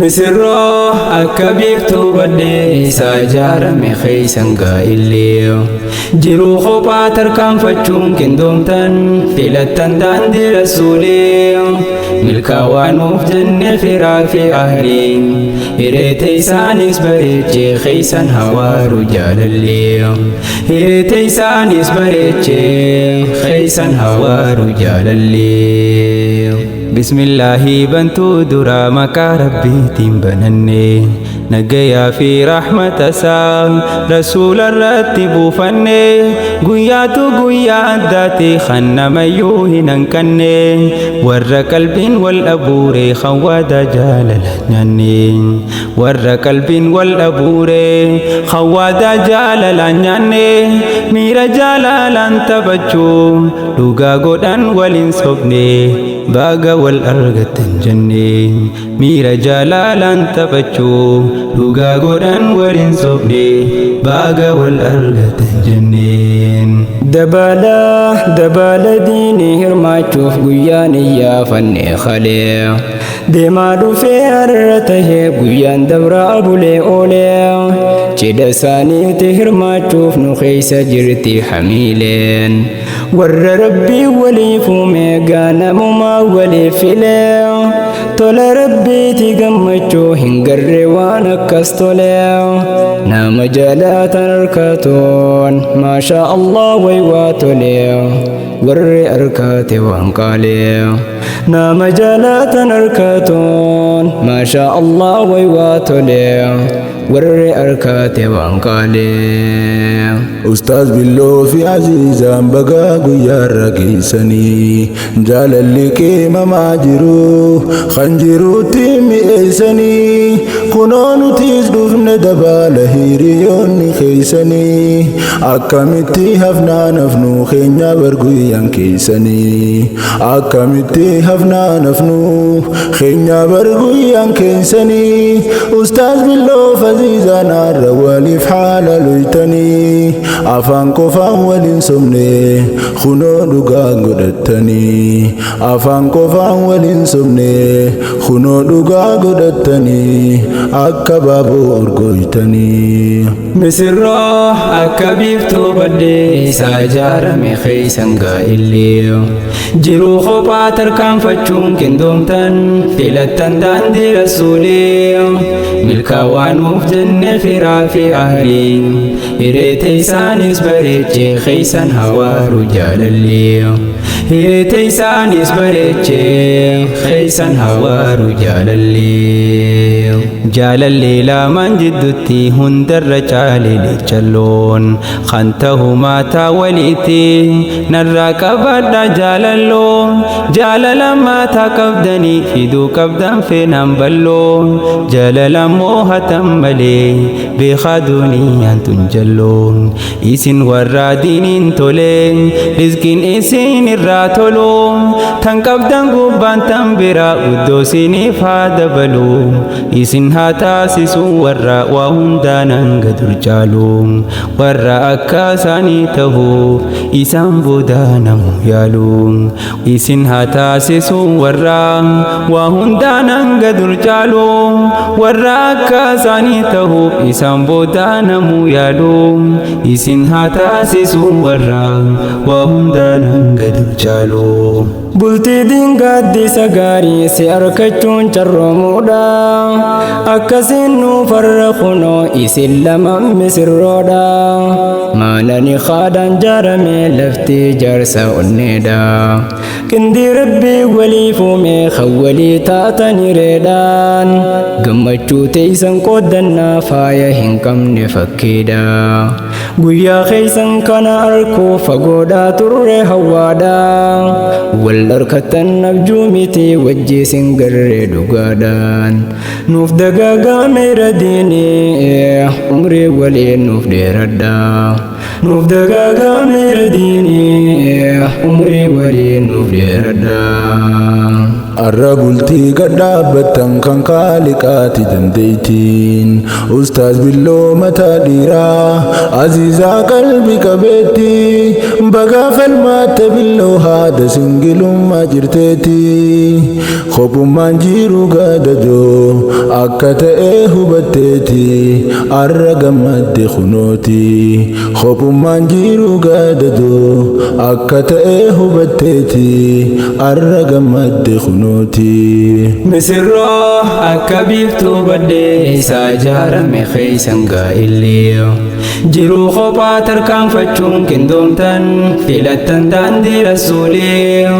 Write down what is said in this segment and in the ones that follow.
Misirroo akka biiftuu badhee isaa ijaarame keeysan gaa'illee jiruu kophaa tarkaanfachuun qindoomtan filattan daandii rasuulee milkaawaanuuf jenne firaa fi ahliin hireete isaanis bareechee keeysan hawaaru jaalallee hireete isaanis bareechee keeysan hawaaru jaalallee. Bismillahi bantu dura maqaa rabbiitiin bananne nagayaa fi rahmata isaa rasuula irratti buufanne guyyaatu guyyaa addaati kan namayyuu hin hanqanne warra qalbiin wal abuure kan waada jaalala nyaanne warra qalbiin wal abuure kan waada jaalala nyaanne miira jaalalaan taphachuu dhugaa godhan waliin sobne baga wal argatan jenne miira jaalalaan taphachuu dhugaa godhan waliin sobne baga wal argatan jenneen. Dabala diinii hirmaachuuf guyyaan iyyaafanne kalee deemaa dhufee har'a tahee guyyaan dabraa bulee oolee cidha isaaniitti hirmaachuuf nu keeysa jirti hamiileen warra rabbii walii fuumee gaanamumaa walii filee tola rabbiiti gammachuu hin garre waan akkas tolee nama jaalatan harkatoon maashaa Allah way waa tolee warri harkate waan qaalee nama jaalatan harkatoon maashaa Allah way waa tolee warri harkate waan qaalee. Ustaaz Billoo fi Aziizaan bagaa guyyaarra geessanii jaalalli keemamaa jiru kan jiruutti mi'eessanii kunoo nutis dhufne dabaala hiriyoonni keeysanii akkamitti hafnaan hafnu keenya bar guyyaan keeysanii akkamitti hafnaan hafnu keenya bar guyyaan keeysanii Ustaaz Billoo fi Aziizaan har'a waliif haala luytanii afaan qofaan waliin somne kunoo dhugaa godhattanii afaan qofaan waliin somne kunoo dhugaa godhattanii akka baaboo urgoytanii. Misirroo akka biiftuu badhee isaa ijaarame keeysan gaa'illee jiruu kophaa tarkaanfachuun qindoomtan filattan daandii rasuulee milkaawaanuuf jenne firaa fi ahliin hireete isaanis bareechee keeysan hawaaru jaalallee hireete isaanis bareechee keeysan hawaaru jaalallee jaalallee lamaan jidduutti hundarra caalee leechalloon kan ta'u maataa waliitti narraa qabadha jaalalloo jaalala maataa qabdanii fiduu qabdan feenaan balloo jaalala moohatan malee beekaa duuniyaan tun jalloon isin warra diiniin tolee rizqiin isin irraa toluu tan qabdan gubbaan tan biraa uddoo isiniif haa dabalu isin haa taasisu warra waa hundaanan gadur caalu warra akka isaanii ta'uuf isaan booda namu yaalu isin haa taasisu warra waa hundaanan gadur caalu warra akka isaanii ta'uuf isaan booda namu yaalu isin haa taasisu warra waa hundaanan gadur caalu. Bultii diingaaddisa gaarii si argachuun carroomuudha akkasiin nuuf har'a kunoo isin lamaan misirroodha maalani haadhaan jaarame lafti jaarsa onneedha qindii rabbii walii fuumee kan walii taatan hireedhaan gammachuu teeysan qooddannaa faaya hin qabne fakkiidha guyyaa keeysan kana arkuu fagoodhaa turre hawwaadha wal harkatan abjuu miti wajjiisin garree dhugaadhaan nuuf dagaagameera diinii umrii waliin nuuf dheeradha nuuf dagaagameera diinii umrii waliin nuuf dheeradha. arrabultii gadhaabbatan kan kaaliqaati dandeeytiin ustaaz billoo mataa dhiiraa aziizaa qalbii qabeetti bagaa falmaatte billoo haada singilummaa jirteeti kophummaan jiru gadadoo akka ta'ee hubatteeti arra gammadde kunooti kophummaan jiru gadadoo akka ta'ee hubatteeti arra gammadde kunooti misirroo akka biiftuu baddee isaa ijaarame keeysan gaa'illee jiruu kophaa tarkaanfachuun qindoomtan filattan daandii rasuulee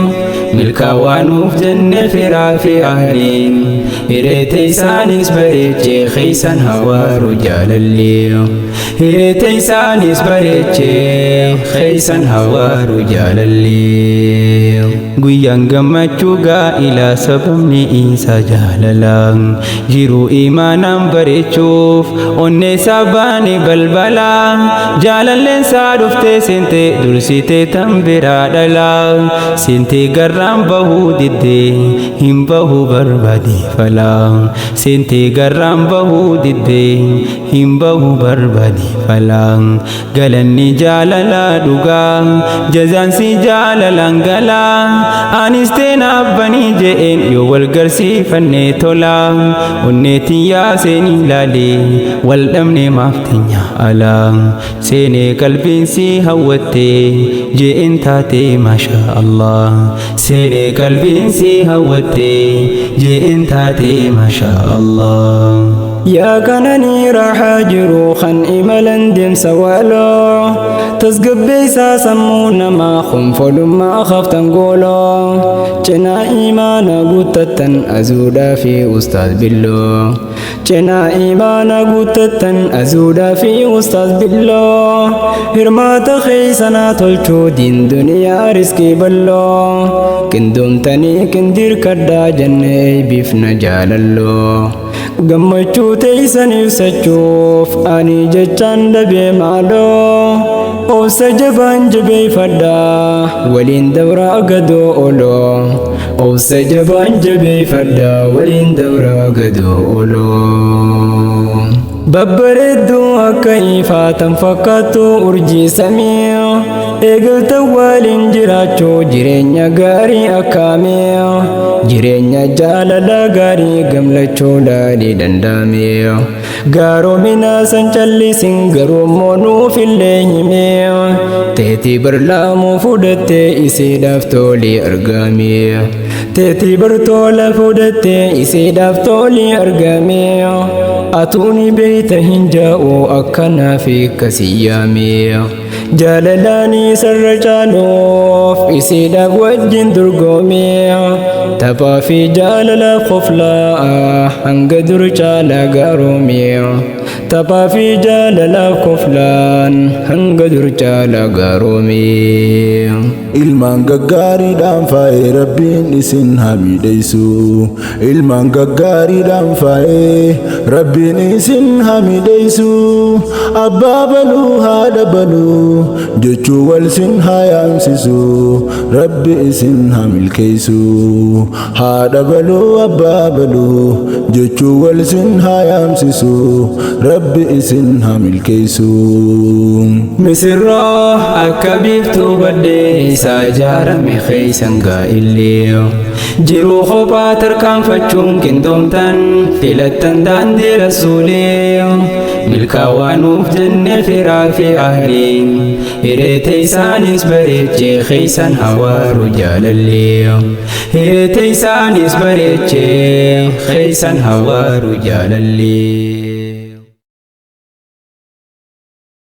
milkaawaanuuf jenne firaa fi ahliin hireete isaanis bareechee keeysan hawaaru jaalallee hireete isaanis bareechee keeysan hawaaru jaalallee guyyaan gammachuu gaa'ilaa sababni isaa jaalalaan jiruu imaanaan bareechuuf onnee isaa baane balbalaa jaalalleen isaa dhuftee seentee dursitee tan biraa dhalaa seentee garraan bahuu diddee hin bahuu barbaade falaa seentee garraan bahuu diddee hin bahuu barbaade falaa galanni jaalalaa dhugaa jazaansi jaalalaan galaa anis teena abbanii je'een yoo wal garsiifannee tolaa onneetiin yaaseen ilaalee wal dhabnee maaf teenya alaa seenee qalbiinsi hawwattee je'een taatee maashaa Allah seenee qalbiinsi hawwattee je'een taatee maashaa Allah yaa kananii raaxaa jiru kan imalan deemsa waloo tasgabbeessaa sammuu namaa khonfolummaa khaftan gooloo cinaa imaana guuttattan azuudhaa fi ustaaz billoo cinaa imaana guuttattan azuudhaa fi ustaaz billoo hirmaata keeysanaa tolchuu diin duniyaa riskii balloo qindoomtanii qindirkadhaa jennee biifna jaalalloo gammachuu teeysan ibsachuuf ani jechaan dhabee maaloo obsa jabaan jabeeffadhaa waliin dabraa gadoo oloo obsa jabaan jabeeffadhaa waliin dabraa gadoo oloo babbareedduu akka ifaatan fakkaattu urjii samii eegalta waliin jiraachuu jireenya gaarii akkaamee jireenya jaalala gaarii gamlachuu laalii danda'amee gaaromina san callisin garummoo nuuf illee himee teetii barlaamuu fudhattee isiidhaaf tolii argamee teetii bartoola fudhattee isiidhaaf tolii argamee atuuni beeyta hin jaa'u akkanaa fi akkasii yaamee jaalalaanii sarra caaluuf isiidhaaf wajjin dorgomee taphaa fi jaalala qoflaa hanga dur caalaa gaaromee taphaa fi jaalala qoflaan hanga dur caalaa gaaromee ilmaan gaggaariidhaan faayee rabbiin isin hamiidheysu ilmaan gaggaariidhaan faayee rabbiin isin hamiidheysu abbaa baluu haadha baluu jechuu wal sin hayaamsisu rabbi isin hamilkeeysu haadha baluu abbaa baluu jechuu wal sin hayaamsisu rabbi isin hamilkeeysu misirroo akka biiftuu baddee isaa ijaarame keeysan gaa'illee jiruu kophaa tarkaanfachuun qindoomtan filattan daandii rasuulee milkaawaanuuf jenne firaa fi ahliin hireete isaanis bareechee keeysan hawaaru jaalallee hireete isaanis bareechee keeysan hawaaru jaalallee